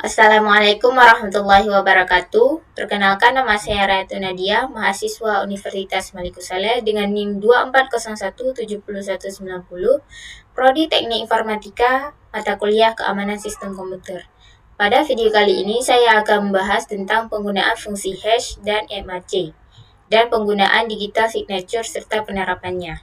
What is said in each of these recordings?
Assalamualaikum warahmatullahi wabarakatuh. Perkenalkan, nama saya Rayatu Nadia, mahasiswa Universitas Maliku Saleh dengan NIM 24017190, Prodi Teknik Informatika, mata kuliah Keamanan Sistem Komputer. Pada video kali ini saya akan membahas tentang penggunaan fungsi hash dan MAC, dan penggunaan digital signature serta penerapannya.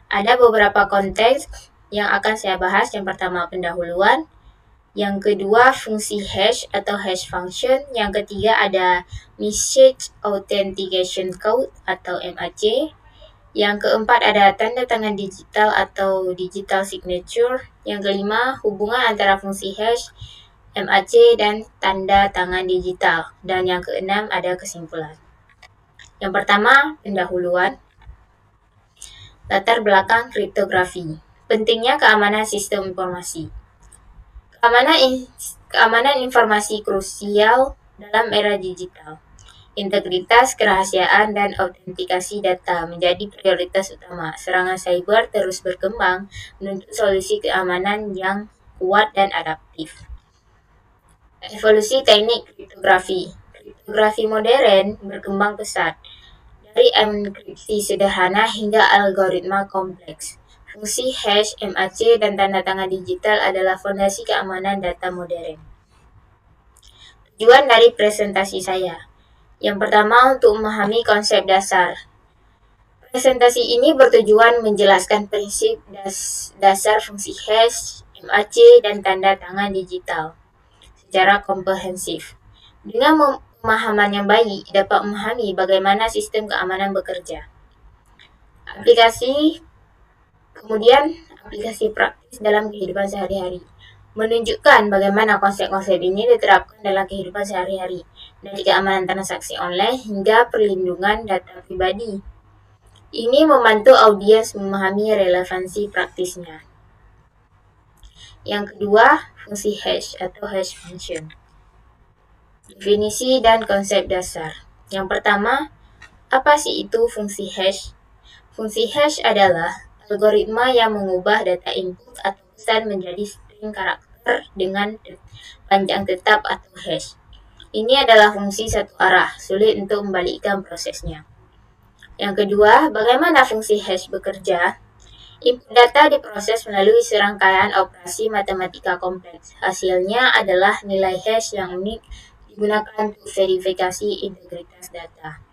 Ada beberapa konteks yang akan saya bahas. Yang pertama, pendahuluan. Yang kedua, fungsi hash atau hash function. Yang ketiga, ada Message Authentication Code atau MAC. Yang keempat, ada tanda tangan digital atau digital signature. Yang kelima, hubungan antara fungsi hash, MAC, dan tanda tangan digital. Dan yang keenam, ada kesimpulan. Yang pertama, pendahuluan. Latar belakang kriptografi. Pentingnya keamanan sistem informasi. Keamanan informasi krusial dalam era digital. Integritas, kerahasiaan, dan autentikasi data menjadi prioritas utama. Serangan cyber terus berkembang menuntut solusi keamanan yang kuat dan adaptif. Evolusi teknik kriptografi. Kriptografi modern berkembang pesat, dari enkripsi sederhana hingga algoritma kompleks. Fungsi hash, MAC, dan tanda tangan digital adalah fondasi keamanan data modern. Tujuan dari presentasi saya. Yang pertama, untuk memahami konsep dasar. Presentasi ini bertujuan menjelaskan prinsip dasar fungsi hash, MAC, dan tanda tangan digital secara komprehensif. Dengan pemahaman yang baik, dapat memahami bagaimana sistem keamanan bekerja. Kemudian aplikasi praktis dalam kehidupan sehari-hari, menunjukkan bagaimana konsep-konsep ini diterapkan dalam kehidupan sehari-hari, dari keamanan transaksi online hingga perlindungan data pribadi. Ini membantu audiens memahami relevansi praktisnya. Yang kedua, fungsi hash atau hash function. Definisi dan konsep dasar. Yang pertama, apa sih itu fungsi hash? Fungsi hash adalah algoritma yang mengubah data input atau pesan menjadi string karakter dengan panjang tetap atau hash. Ini adalah fungsi satu arah, sulit untuk membalikkan prosesnya. Yang kedua, bagaimana fungsi hash bekerja? Input data diproses melalui serangkaian operasi matematika kompleks. Hasilnya adalah nilai hash yang unik digunakan untuk verifikasi integritas data.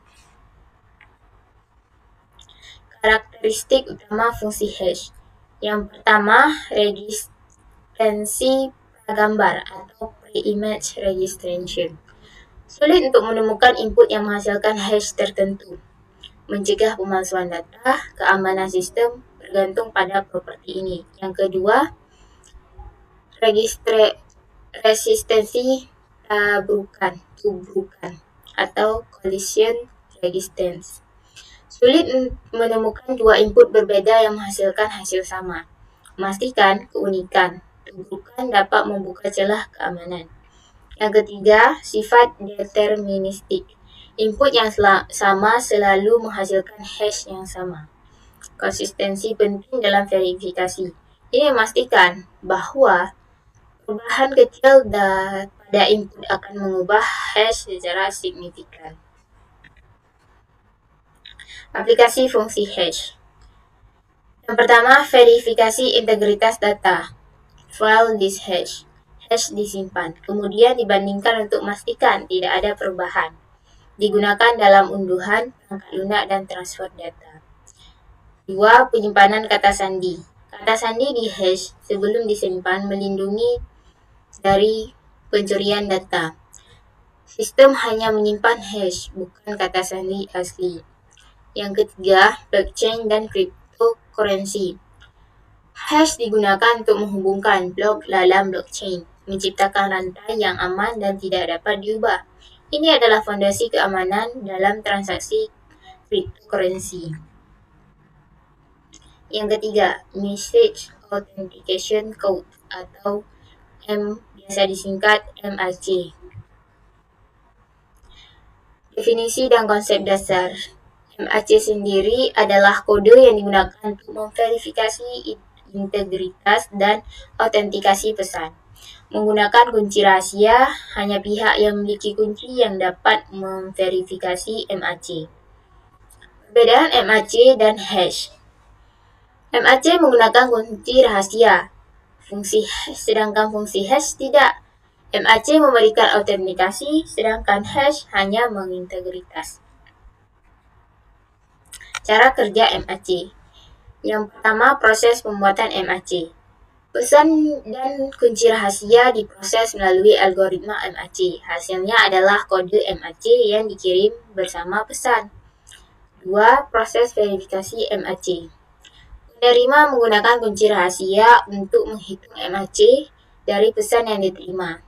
Karakteristik utama fungsi hash. Yang pertama, registensi pragambar atau pre-image registration. Sulit untuk menemukan input yang menghasilkan hash tertentu. Mencegah pemalsuan data, keamanan sistem bergantung pada properti ini. Yang kedua, resistensi tubrukan atau collision resistance. Sulit menemukan dua input berbeda yang menghasilkan hasil sama. Memastikan keunikan tubrukan dapat membuka celah keamanan. Yang ketiga, sifat deterministik. Input yang sama selalu menghasilkan hash yang sama. Konsistensi penting dalam verifikasi. Ini memastikan bahwa perubahan kecil pada input akan mengubah hash secara signifikan. Aplikasi fungsi hash. Yang pertama, verifikasi integritas data. File this hash. Hash disimpan, kemudian dibandingkan untuk memastikan tidak ada perubahan. Digunakan dalam unduhan, perangkat lunak, dan transfer data. 2. Penyimpanan kata sandi. Kata sandi di hash sebelum disimpan melindungi dari pencurian data. Sistem hanya menyimpan hash, bukan kata sandi asli. Yang ketiga, blockchain dan cryptocurrency. Hash digunakan untuk menghubungkan blok dalam blockchain, menciptakan rantai yang aman dan tidak dapat diubah. Ini adalah fondasi keamanan dalam transaksi cryptocurrency. Yang ketiga, Message Authentication Code atau biasa disingkat MAC. Definisi dan konsep dasar. MAC sendiri adalah kode yang digunakan untuk memverifikasi integritas dan autentikasi pesan. Menggunakan kunci rahasia, hanya pihak yang memiliki kunci yang dapat memverifikasi MAC. Perbedaan MAC dan hash. MAC menggunakan kunci rahasia, sedangkan fungsi hash tidak. MAC memberikan autentikasi, sedangkan hash hanya mengintegritas. Cara kerja MAC. Yang pertama, proses pembuatan MAC. Pesan dan kunci rahasia diproses melalui algoritma MAC. Hasilnya adalah kode MAC yang dikirim bersama pesan. 2. Proses verifikasi MAC. Penerima menggunakan kunci rahasia untuk menghitung MAC dari pesan yang diterima.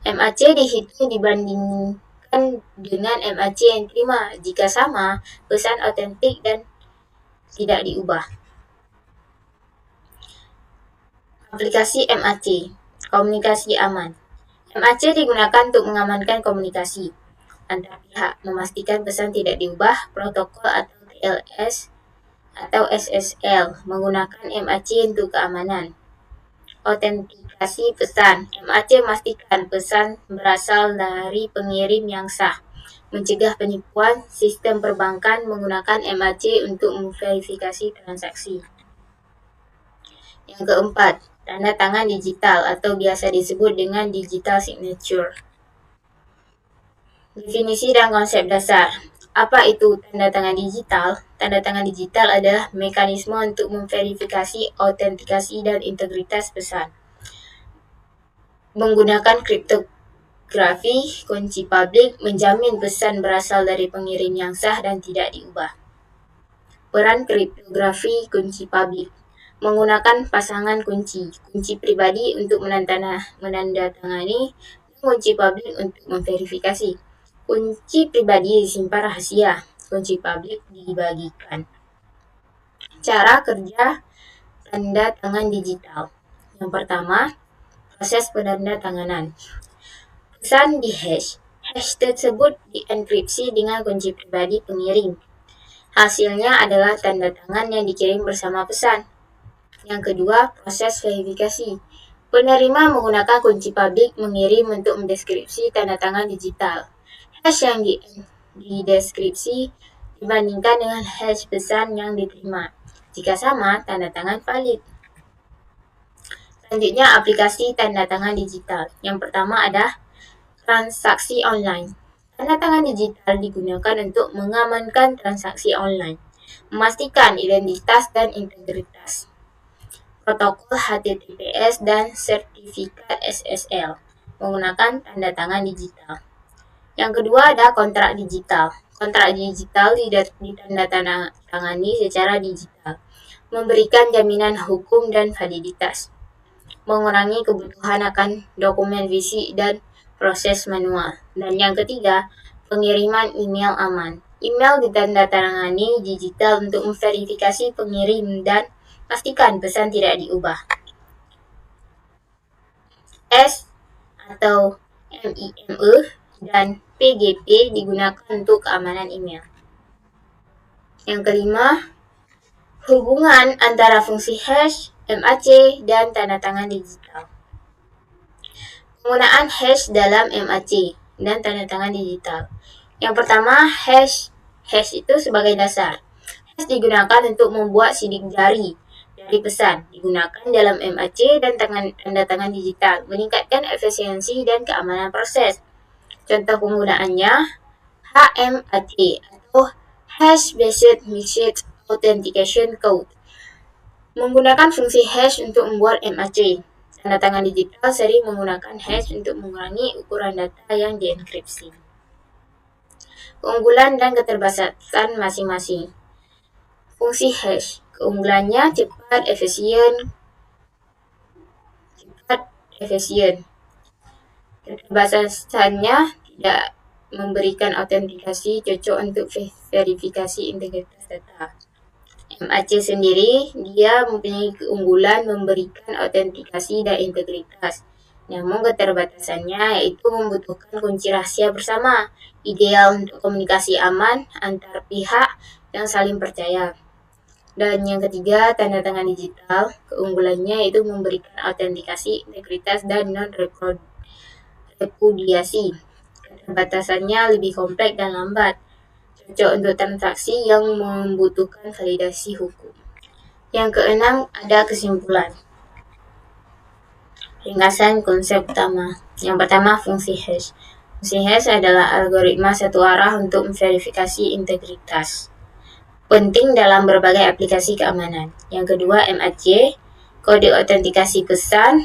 MAC dihitung dibandingkan dengan MAC yang diterima. Jika sama, pesan autentik dan tidak diubah. Aplikasi MAC, komunikasi aman. MAC digunakan untuk mengamankan komunikasi antar pihak, memastikan pesan tidak diubah. Protokol atau TLS atau SSL menggunakan MAC untuk keamanan. Autentikasi pesan. MAC memastikan pesan berasal dari pengirim yang sah. Mencegah penipuan. Sistem perbankan menggunakan MAC untuk memverifikasi transaksi. Yang keempat, tanda tangan digital atau biasa disebut dengan digital signature. Definisi dan konsep dasar. Apa itu tanda tangan digital? Tanda tangan digital adalah mekanisme untuk memverifikasi autentikasi dan integritas pesan. Menggunakan kriptografi kunci publik menjamin pesan berasal dari pengirim yang sah dan tidak diubah. Peran kriptografi kunci publik. Menggunakan pasangan kunci pribadi untuk menandatangani, dan kunci publik untuk memverifikasi. Kunci pribadi disimpan rahasia, kunci publik dibagikan. Cara kerja tanda tangan digital. Yang pertama, proses penandatanganan. Pesan di hash. Hash tersebut dienkripsi dengan kunci pribadi pengirim. Hasilnya adalah tanda tangan yang dikirim bersama pesan. Yang kedua, proses verifikasi. Penerima menggunakan kunci publik mengirim untuk mendeskripsi tanda tangan digital. Hash yang dideskripsi dibandingkan dengan hash pesan yang diterima. Jika sama, tanda tangan valid. Selanjutnya, aplikasi tanda tangan digital. Yang pertama ada transaksi online. Tanda tangan digital digunakan untuk mengamankan transaksi online, memastikan identitas dan integritas. Protokol HTTPS dan sertifikat SSL menggunakan tanda tangan digital. Yang kedua ada kontrak digital. Kontrak digital ditandatangani secara digital, memberikan jaminan hukum dan validitas, mengurangi kebutuhan akan dokumen fisik dan proses manual. Dan yang ketiga, pengiriman email aman. Email ditandatangani digital untuk memverifikasi pengirim dan pastikan pesan tidak diubah. S atau MIME dan PGP digunakan untuk keamanan email. Yang kelima, hubungan antara fungsi hash, MAC, dan tanda tangan digital. Penggunaan hash dalam MAC dan tanda tangan digital. Yang pertama, hash. Hash itu sebagai dasar. Hash digunakan untuk membuat sidik jari dari pesan, digunakan dalam MAC dan tanda tangan digital, meningkatkan efisiensi dan keamanan proses. Contoh penggunaannya, HMAC atau Hash Based Message Authentication Code. Menggunakan fungsi hash untuk membuat MAC. Tanda tangan digital sering menggunakan hash untuk mengurangi ukuran data yang dienkripsi. Keunggulan dan keterbatasan masing-masing. Fungsi hash. Keunggulannya cepat, efisien. Keterbatasannya tidak memberikan autentikasi cocok untuk verifikasi integritas data. MAC sendiri, dia mempunyai keunggulan memberikan autentikasi dan integritas. Namun keterbatasannya yaitu membutuhkan kunci rahasia bersama, ideal untuk komunikasi aman antar pihak yang saling percaya. Dan yang ketiga, tanda tangan digital. Keunggulannya yaitu memberikan autentikasi, integritas, dan non-repudiasi. Keterbatasannya lebih kompleks dan lambat, cocok untuk transaksi yang membutuhkan validasi hukum. Yang keenam, ada kesimpulan. Ringkasan konsep utama. Yang pertama, fungsi hash. Fungsi hash adalah algoritma satu arah untuk memverifikasi integritas. Penting dalam berbagai aplikasi keamanan. Yang kedua, MAC, kode autentikasi pesan,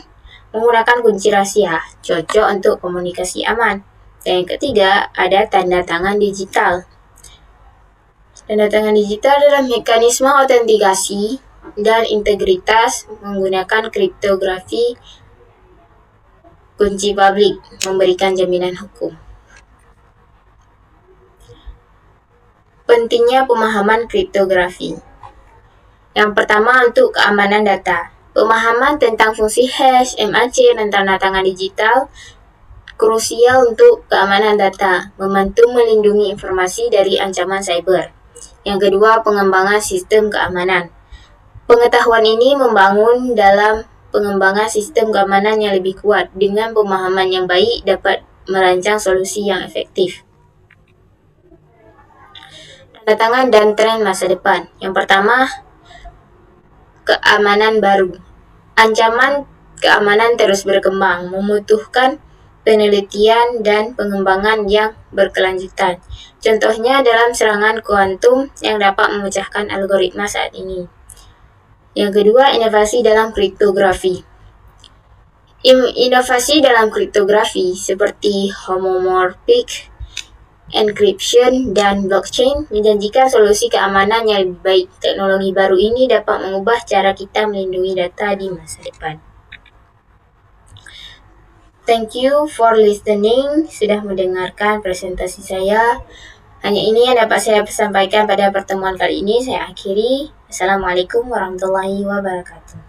menggunakan kunci rahasia, cocok untuk komunikasi aman. Dan yang ketiga, ada tanda tangan digital. Tanda tangan digital adalah mekanisme autentikasi dan integritas menggunakan kriptografi kunci publik, memberikan jaminan hukum. Pentingnya pemahaman kriptografi. Yang pertama, untuk keamanan data. Pemahaman tentang fungsi hash, MAC, dan tanda tangan digital krusial untuk keamanan data, membantu melindungi informasi dari ancaman cyber. Yang kedua, pengembangan sistem keamanan. Pengetahuan ini membangun dalam pengembangan sistem keamanan yang lebih kuat. Dengan pemahaman yang baik dapat merancang solusi yang efektif. Tanda tangan dan tren masa depan. Yang pertama, keamanan baru. Ancaman keamanan terus berkembang, membutuhkan penelitian dan pengembangan yang berkelanjutan. Contohnya dalam serangan kuantum yang dapat memecahkan algoritma saat ini. Yang kedua, inovasi dalam kriptografi. Inovasi dalam kriptografi seperti homomorphic encryption dan blockchain menjanjikan solusi keamanan yang lebih baik. Teknologi baru ini dapat mengubah cara kita melindungi data di masa depan. Thank you for listening, sudah mendengarkan presentasi saya. Hanya ini yang dapat saya sampaikan pada pertemuan kali ini. Saya akhiri. Assalamualaikum warahmatullahi wabarakatuh.